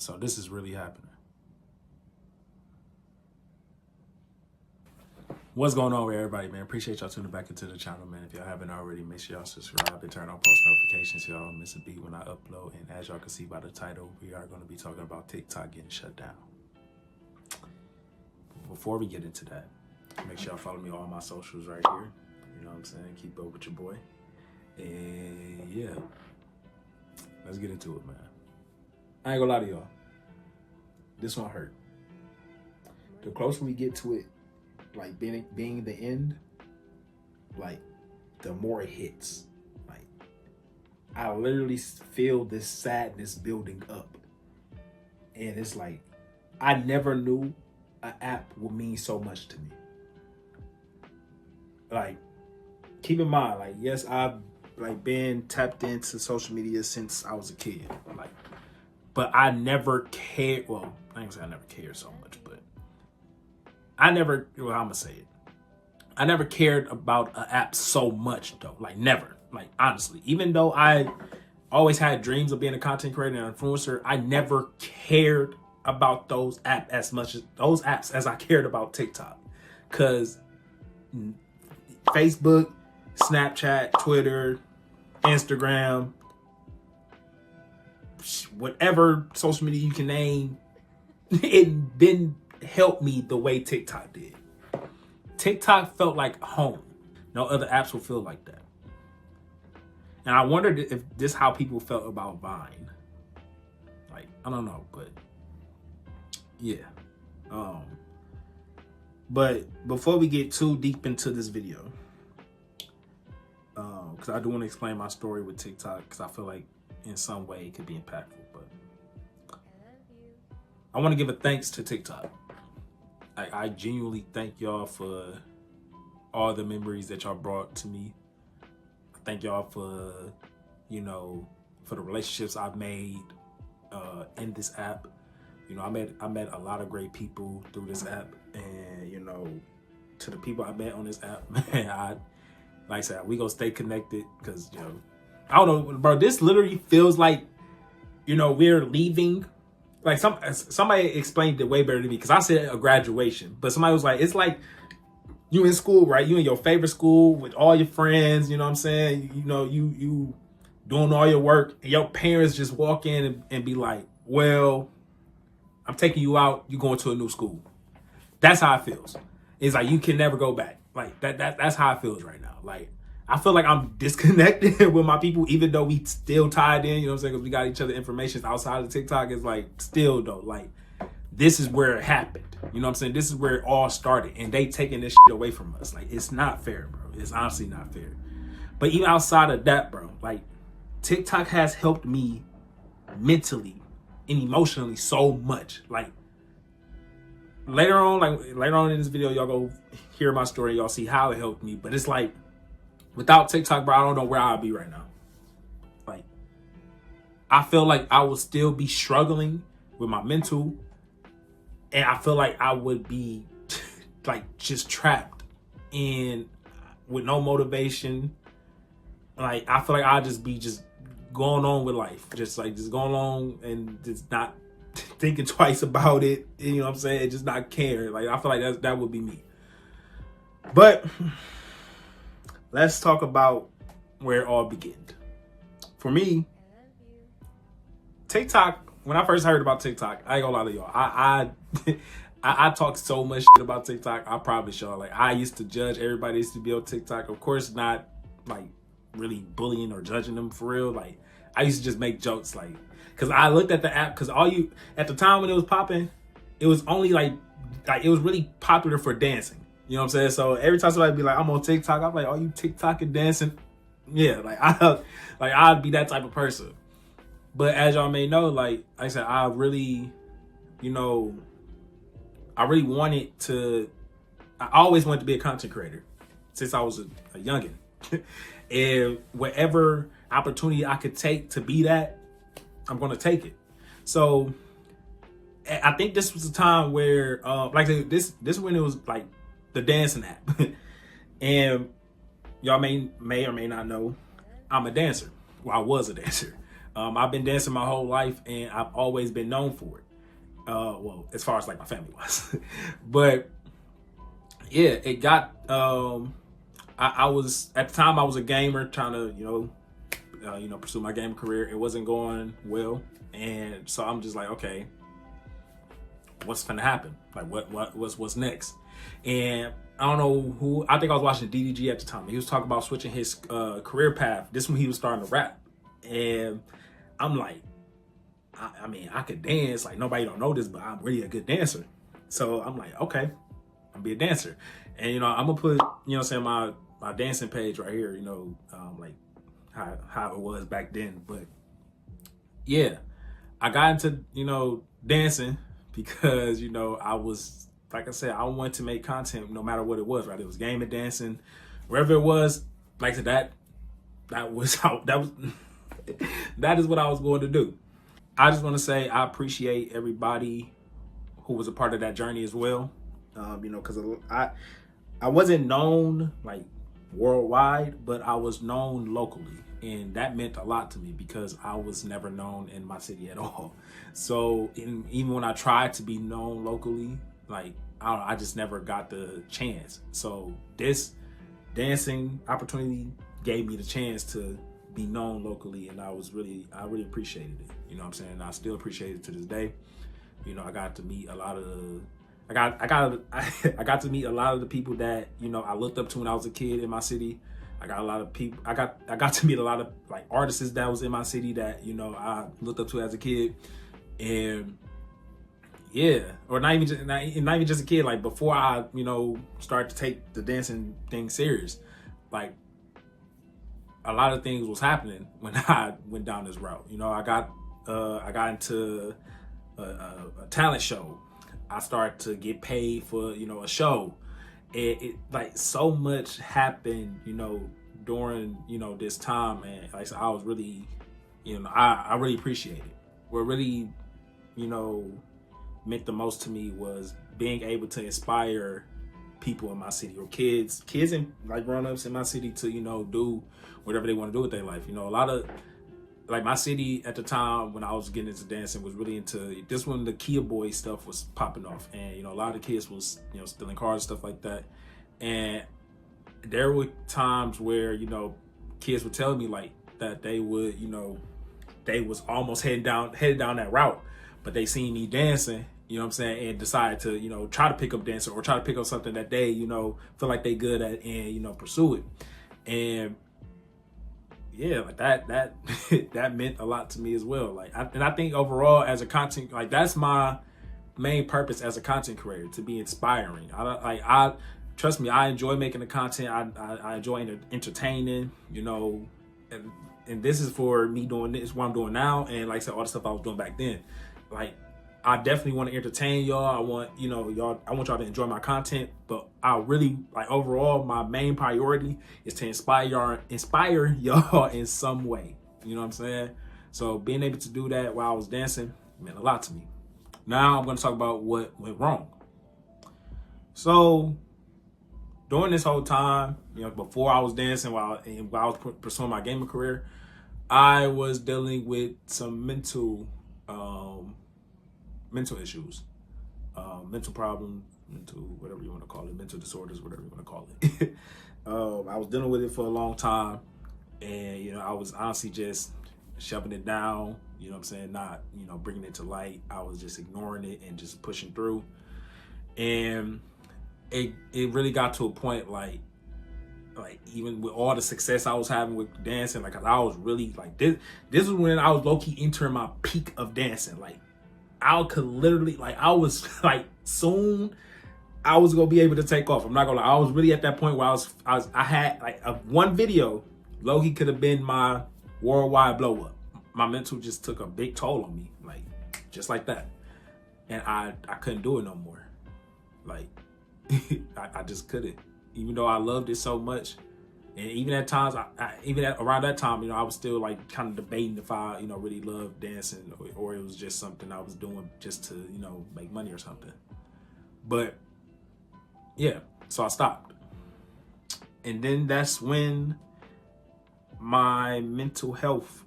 So this is really happening. What's going on with everybody, man? Appreciate y'all tuning back into the channel, man. If y'all haven't already, make sure y'all subscribe and turn on post notifications so y'all don't miss a beat when I upload. And as y'all can see by the title, we are going to be talking about TikTok getting shut down. Before we get into that, make sure y'all follow me on all my socials right here. You know what I'm saying? Keep up with your boy. And yeah, let's get into it, man. I ain't gonna lie to y'all. This one hurt. The closer we get to it, like being the end, like the more it hits. Like I literally feel this sadness building up. And it's like, I never knew an app would mean so much to me. Like, keep in mind, like, yes, I've like been tapped into social media since I was a kid. Like, but I never cared. Well, I ain't say I never cared so much, but I never, well, I'm gonna say it. I never cared about an app so much though. Like never. Like honestly, even though I always had dreams of being a content creator and influencer, I never cared about those apps as I cared about TikTok. Cause Facebook, Snapchat, Twitter, Instagram, whatever social media you can name, it didn't help me the way TikTok did. TikTok felt like home. No other apps will feel like that. And I wondered if this how people felt about Vine. Like, I don't know, but yeah. But before we get too deep into this video, because I do want to explain my story with TikTok, because I feel like in some way it could be impactful, but I want to give a thanks to TikTok. I genuinely thank y'all for all the memories that y'all brought to me. I thank y'all for, you know, for the relationships I've made in this app. You know, I met a lot of great people through this app, and you know, to the people I met on this app, man, like I said, we gonna stay connected because, you know, I don't know, bro, this literally feels like, you know, we're leaving. Like somebody explained it way better than me, because I said a graduation, but somebody was like, it's like you in school, right? You in your favorite school with all your friends, you know what I'm saying? You know, you doing all your work, and your parents just walk in and be like, well, I'm taking you out, you going to a new school. That's how it feels. It's like you can never go back. Like that's how it feels right now. Like I feel like I'm disconnected with my people, even though we still tied in, you know what I'm saying? Because we got each other information outside of TikTok. It's like, still though, like, this is where it happened. You know what I'm saying? This is where it all started. And they taking this shit away from us. Like, it's not fair, bro. It's honestly not fair. But even outside of that, bro, like, TikTok has helped me mentally and emotionally so much. Like, later on in this video, y'all go hear my story. Y'all see how it helped me. But it's like, without TikTok, bro, I don't know where I'll be right now. Like, I feel like I would still be struggling with my mental. And I feel like I would be, like, just trapped in with no motivation. Like, I feel like I'll just be just going on with life. Just going on and just not thinking twice about it. You know what I'm saying? Just not caring. Like, I feel like that would be me. But let's talk about where it all began. For me, TikTok, when I first heard about TikTok, I ain't gonna lie to y'all. I talk so much shit about TikTok. I promise y'all. Like, I used to judge everybody that used to be on TikTok. Of course, not like really bullying or judging them for real. Like, I used to just make jokes, like, because I looked at the app, because at the time when it was popping, it was only like it was really popular for dancing. You know what I'm saying? So every time somebody be like, I'm on TikTok, I'm like, are you TikTok and dancing? Yeah, I'd be that type of person. But as y'all may know, like I said, I really wanted to, I always wanted to be a content creator since I was a youngin'. And whatever opportunity I could take to be that, I'm gonna take it. So I think this was a time where, like this when it was like the dancing app. And y'all may or may not know, I'm a dancer. Well, I was a dancer. I've been dancing my whole life, and I've always been known for it. Well, as far as like my family was, but yeah, it got. I was at the time I was a gamer trying to pursue my game career. It wasn't going well, and so I'm just like, okay, what's gonna happen? Like, what's next? And I don't know who. I think I was watching DDG at the time. He was talking about switching his career path. This when he was starting to rap, and I'm like, I mean, I could dance. Like nobody don't know this, but I'm really a good dancer. So I'm like, okay, I'm be a dancer, and I'm gonna put my dancing page right here. Like how it was back then. But yeah, I got into dancing because I was, like I said, I wanted to make content no matter what it was. Right, it was gaming, dancing, wherever it was. Like I said, that was how that was. That is what I was going to do. I just want to say I appreciate everybody who was a part of that journey as well. Because I wasn't known like worldwide, but I was known locally, and that meant a lot to me because I was never known in my city at all. So even when I tried to be known locally, like I just never got the chance. So this dancing opportunity gave me the chance to be known locally, and I really appreciated it. You know what I'm saying? I still appreciate it to this day. I got to meet a lot of the I got to meet a lot of the people that I looked up to when I was a kid in my city. I got a lot of people. I got to meet a lot of like artists that was in my city that I looked up to as a kid, and yeah, or not even just a kid. Like before I started to take the dancing thing serious, like a lot of things was happening when I went down this route. I got into a talent show. I started to get paid for a show. It like so much happened during this time, and like I said, I was really I really appreciate it. What really meant the most to me was being able to inspire people in my city, or kids and like grown-ups in my city to do whatever they want to do with their life. A lot of like my city at the time when I was getting into dancing was really into this, when the Kia Boy stuff was popping off, and a lot of kids was stealing cars and stuff like that. And there were times where kids would tell me like that they would they was almost headed down that route, but they seen me dancing, what I'm saying, and decided to try to pick up dancing or try to pick up something that they feel like they good at and pursue it. And yeah, like that that meant a lot to me as well. Like I think overall as a content, like that's my main purpose as a content creator, to be inspiring. I trust me, I enjoy making the content. I enjoy entertaining, and this is for me doing this, what I'm doing now, and like I said, all the stuff I was doing back then. Like I definitely want to entertain y'all. I want I want y'all to enjoy my content, but I really like overall my main priority is to inspire y'all in some way. You know what I'm saying? So being able to do that while I was dancing meant a lot to me. Now I'm going to talk about what went wrong. So during this whole time, before I was dancing, while I was pursuing my gaming career, I was dealing with some mental issues, mental problems, mental whatever you want to call it, mental disorders, whatever you want to call it. I was dealing with it for a long time, and I was honestly just shoving it down. You know what I'm saying? Not bringing it to light. I was just ignoring it and just pushing through, and it really got to a point like even with all the success I was having with dancing, like I was really like this is when I was low-key entering my peak of dancing. Like I could literally, like I was like soon I was gonna be able to take off. I'm not gonna lie, I was really at that point where I had like one video, low-key could have been my worldwide blow up. My mental just took a big toll on me, like just like that, and I couldn't do it no more. Like I just couldn't, even though I loved it so much. And even at times, around that time, I was still like kind of debating if I, really loved dancing or it was just something I was doing just to, make money or something. But yeah, so I stopped. And then that's when my mental health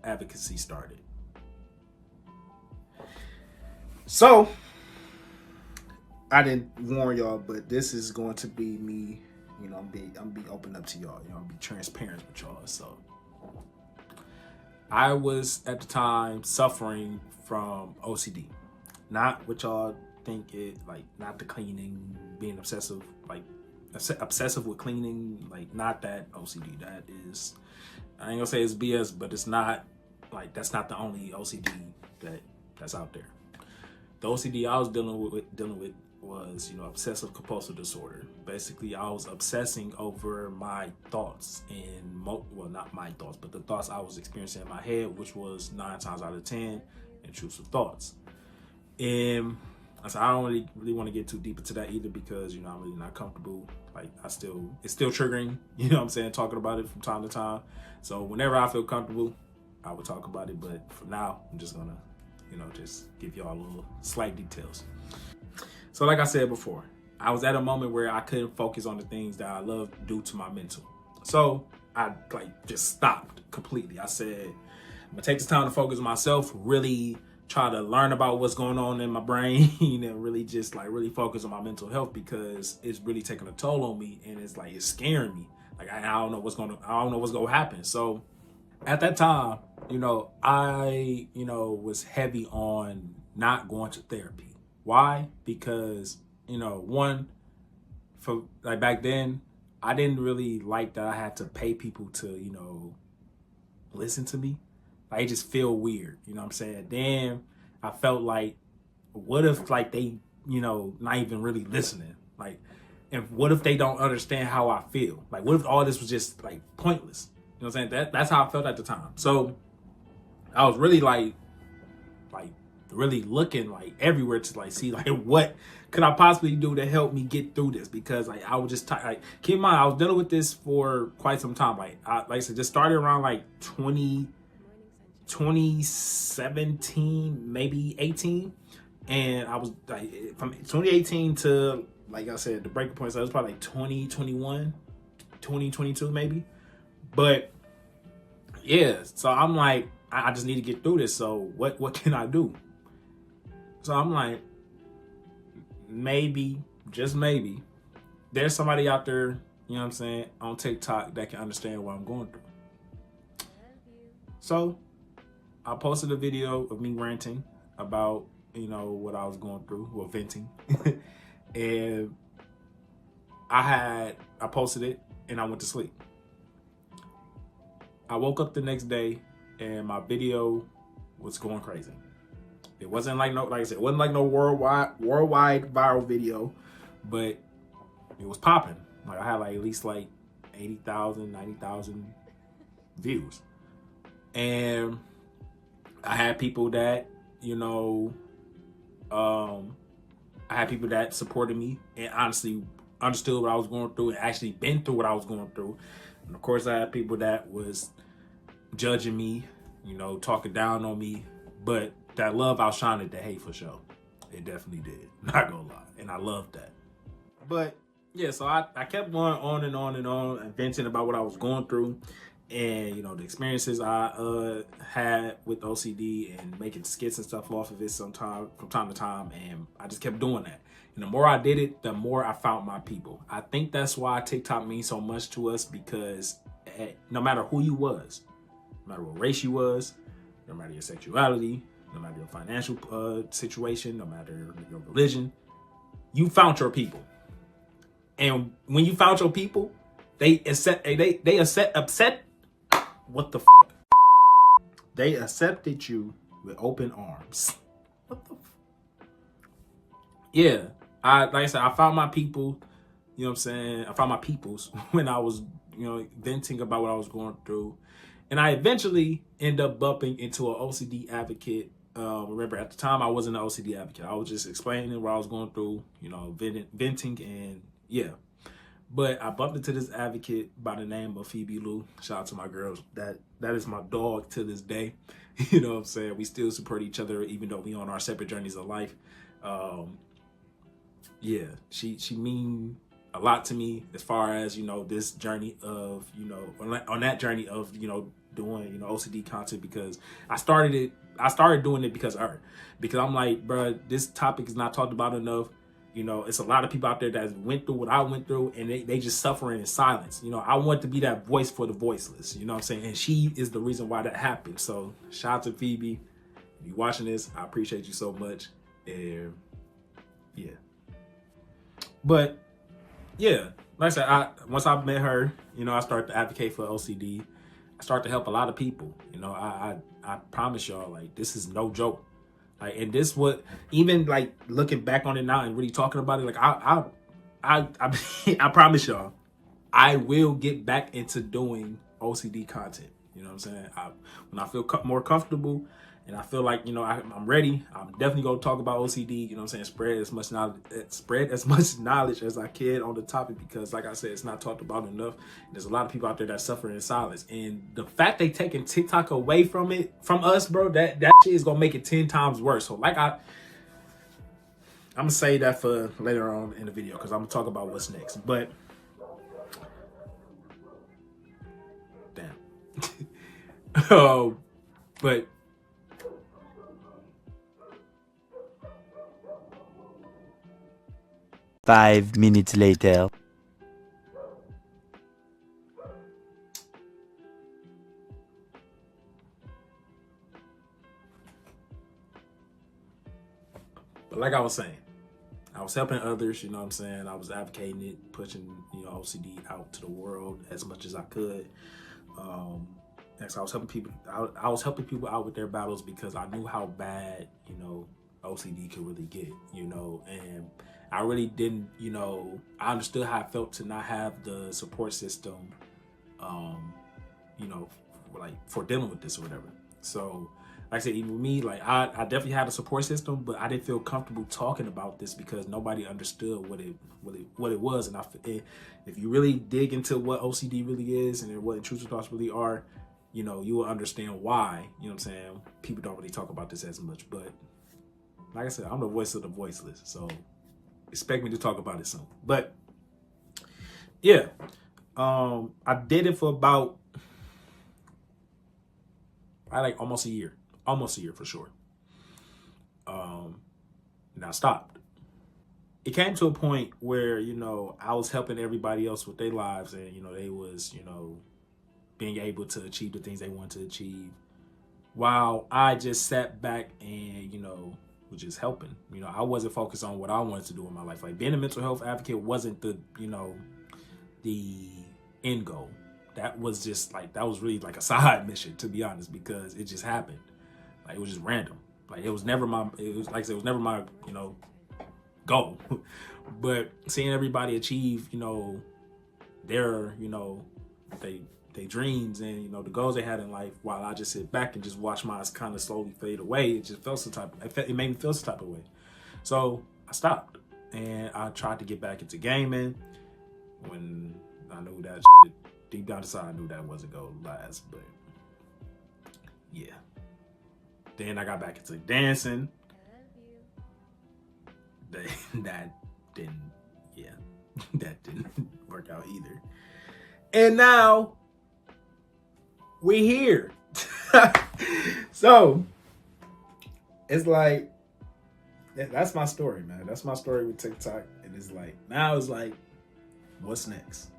advocacy started. So I didn't warn y'all, but this is going to be me. You know, I'm be open up to y'all. You know, I'm be transparent with y'all. So I was at the time suffering from OCD, not what y'all think it like, not the cleaning, being obsessive, like obsessive with cleaning, like not that OCD. That is, I ain't gonna say it's BS, but it's not like, that's not the only OCD that's out there. The OCD I was dealing with was, you know, obsessive compulsive disorder. Basically, I was obsessing over my thoughts and well, not my thoughts, but the thoughts I was experiencing in my head, which was 9 times out of 10 intrusive thoughts. And I said I don't really want to get too deep into that either, because, you know, I'm really not comfortable. Like, it's still triggering, you know what I'm saying, talking about it from time to time. So whenever I feel comfortable, I would talk about it. But for now, I'm just gonna, you know, just give y'all a little slight details. So like I said before, I was at a moment where I couldn't focus on the things that I love due to my mental. So I like just stopped completely. I said, I'm gonna take this time to focus on myself, really try to learn about what's going on in my brain and really just like really focus on my mental health, because it's really taking a toll on me, and it's like, it's scaring me. Like, I don't know what's gonna happen. So at that time, you know, I, you know, was heavy on not going to therapy. Why? Because, you know, one, for like back then, I didn't really like that I had to pay people to, you know, listen to me. Like, it just feel weird, you know what I'm saying? Then I felt like, what if like they, you know, not even really listening? Like, and what if they don't understand how I feel? Like, what if all this was just like pointless? You know what I'm saying? That's how I felt at the time. So I was really like really looking like everywhere to like see like what could I possibly do to help me get through this, because like I was just like, keep in mind, I was dealing with this for quite some time. Like I said, just started around like 2017, maybe 18, and I was like from 2018 to, like I said, the breaking point, so it was probably like 2021, 2022 maybe. But yeah, so I'm like, I just need to get through this. So what can I do? So I'm like, maybe, just maybe, there's somebody out there, you know what I'm saying, on TikTok that can understand what I'm going through. So I posted a video of me ranting about, you know, what I was going through, or venting. And I posted it and I went to sleep. I woke up the next day and my video was going crazy. It wasn't like no, like I said, it wasn't like no worldwide viral video, but it was popping. Like, I had like at least like 80,000, 90,000 views. And I had people that, you know, I had people that supported me and honestly understood what I was going through and actually been through what I was going through. And of course, I had people that was judging me, you know, talking down on me, but that love outshined the hate for sure. It definitely did. Not gonna lie. And I loved that. But yeah, so I kept going on and on and on and venting about what I was going through, and, you know, the experiences I had with OCD, and making skits and stuff off of it from time to time. And I just kept doing that. And the more I did it, the more I found my people. I think that's why TikTok means so much to us, because no matter who you was, no matter what race you was, no matter your sexuality, no matter your financial situation, no matter your religion, you found your people. And when you found your people, they accepted you with open arms. What the Yeah, like I said, I found my people. You know what I'm saying? I found my peoples when I was, you know, venting about what I was going through. And I eventually end up bumping into an OCD advocate. Remember, at the time, I wasn't an OCD advocate. I was just explaining what I was going through, you know, venting, and yeah. But I bumped into this advocate by the name of Phoebe Lou. Shout out to my girls. That is my dog to this day. You know what I'm saying? We still support each other even though we on our separate journeys of life. Yeah, she mean a lot to me as far as, you know, this journey of, you know, on that journey of, you know, doing, you know, OCD content because I started doing it because of her. Because I'm like, bro, this topic is not talked about enough. You know, it's a lot of people out there that went through what I went through and they just suffering in silence. You know, I want to be that voice for the voiceless. You know what I'm saying? And she is the reason why that happened. So shout out to Phoebe. If you're watching this, I appreciate you so much. And yeah. But yeah, like I said, once I met her, you know, I started to advocate for OCD. I started to help a lot of people. You know, I promise y'all, like, this is no joke. Like, and this what, even like looking back on it now and really talking about it, like I promise y'all, I will get back into doing OCD content. You know what I'm saying? When I feel more comfortable and I feel like, you know, I'm ready, I'm definitely going to talk about OCD. You know what I'm saying? Spread as much knowledge as I can on the topic, because like I said, it's not talked about enough. There's a lot of people out there that suffer in silence. And the fact they taking TikTok away from us, bro, that shit is going to make it 10 times worse. So like I'm going to say that for later on in the video, because I'm going to talk about what's next. But damn. But 5 minutes later. like I was saying, I was helping others, you know what I'm saying? I was advocating it, pushing, you know, OCD out to the world as much as I could. Next, I was helping people. I was helping people out with their battles because I knew how bad, you know, OCD could really get, you know, and I really didn't, you know, I understood how it felt to not have the support system, you know, like for dealing with this or whatever. So, like I said, even with me, like I definitely had a support system, but I didn't feel comfortable talking about this because nobody understood what it was. And if you really dig into what OCD really is and what intrusive thoughts really are, you know, you will understand why, you know what I'm saying, people don't really talk about this as much. But like I said, I'm the voice of the voiceless, so expect me to talk about it soon. But yeah, I did it for about like almost a year for sure. And I stopped. It came to a point where, you know, I was helping everybody else with their lives, and, you know, they was, you know, being able to achieve the things they wanted to achieve, while I just sat back and, you know, was just helping. You know, I wasn't focused on what I wanted to do in my life. Like, being a mental health advocate wasn't the, you know, the end goal. That was just like, that was really like a side mission, to be honest, because it just happened. Like, it was just random. Like, it was never my, you know, goal. But seeing everybody achieve, you know, their, you know, they dreams and, you know, the goals they had in life, while I just sit back and just watch mine kind of slowly fade away, it just felt it made me feel some type of way. So I stopped and I tried to get back into gaming when I knew that shit, deep down inside, I knew that wasn't going to last. But yeah, then I got back into dancing. That didn't work out either. And now we here. So it's like, that's my story, man. That's my story with TikTok. And it's like, now it's like, what's next?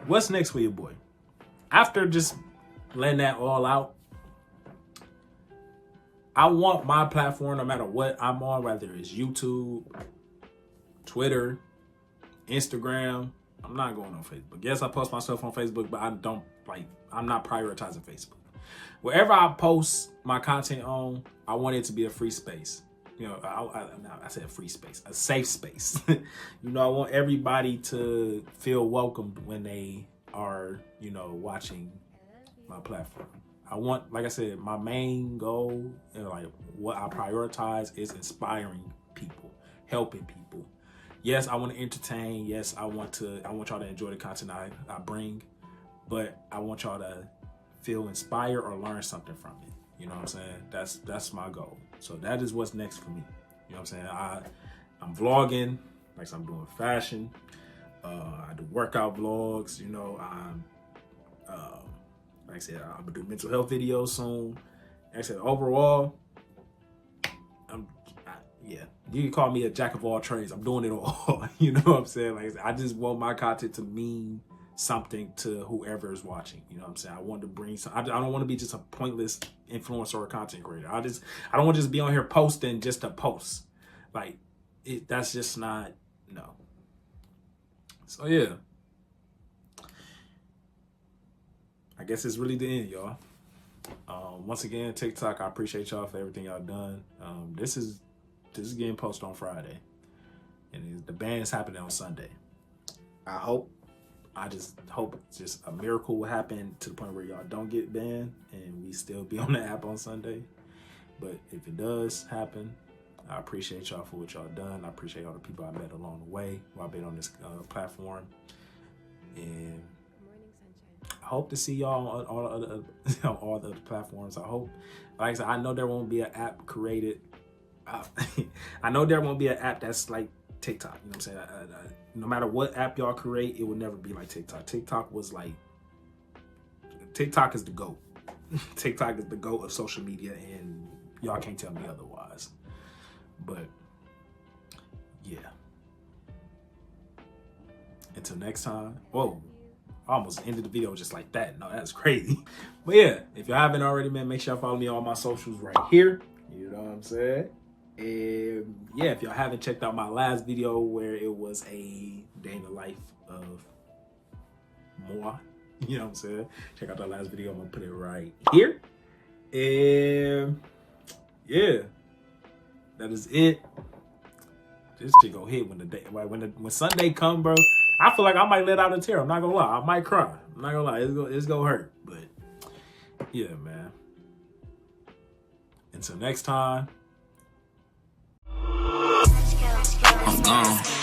What's next for your boy? After just letting that all out, I want my platform, no matter what I'm on, whether it's YouTube, Twitter, Instagram. I'm not going on Facebook. Yes, I post myself on Facebook, but I'm not prioritizing Facebook. Wherever I post my content on, I want it to be a free space. You know, I said free space, a safe space. You know, I want everybody to feel welcomed when they are, you know, watching my platform. I want, like I said, my main goal and like what I prioritize is inspiring people, helping people. Yes, I want to entertain. Yes, I want y'all to enjoy the content I bring, but I want y'all to feel inspired or learn something from it. You know what I'm saying? That's my goal. So that is what's next for me. You know what I'm saying? I'm vlogging, like I'm doing fashion. I do workout vlogs. You know, like I said, I'm gonna do mental health videos soon. Like I said, overall, yeah, you can call me a jack of all trades. I'm doing it all. You know what I'm saying? Like I said, I just want my content to mean something to whoever is watching. You know what I'm saying? I want to bring some. I don't want to be just a pointless influencer or content creator. I don't want to just be on here posting just to post. Like that's just not, no. So yeah, I guess it's really the end, y'all. Once again, TikTok, I appreciate y'all for everything y'all done. This is getting posted on Friday, and the ban is happening on Sunday. I just hope just a miracle will happen to the point where y'all don't get banned and we still be on the app on Sunday. But if it does happen, I appreciate y'all for what y'all done. I appreciate all the people I met along the way while I've been on this platform. And I hope to see y'all on all the other platforms. I hope, like I said, I know there won't be an app created. I know there won't be an app that's like TikTok. You know what I'm saying? No matter what app y'all create, it will never be like TikTok. TikTok is the GOAT. TikTok is the GOAT of social media, and y'all can't tell me otherwise. But yeah. Until next time. Whoa. I almost ended the video just like that. No, that's crazy. But yeah, if y'all haven't already, man, make sure y'all follow me on all my socials right here. You know what I'm saying? And yeah, if y'all haven't checked out my last video where it was a day in the life of Moa, you know what I'm saying? Check out that last video. I'm gonna put it right here. And yeah, that is it. This shit go hit when Sunday come, bro. I feel like I might let out a tear. I'm not gonna lie. I might cry. I'm not gonna lie. It's gonna hurt. But yeah, man. Until next time. I'm gone.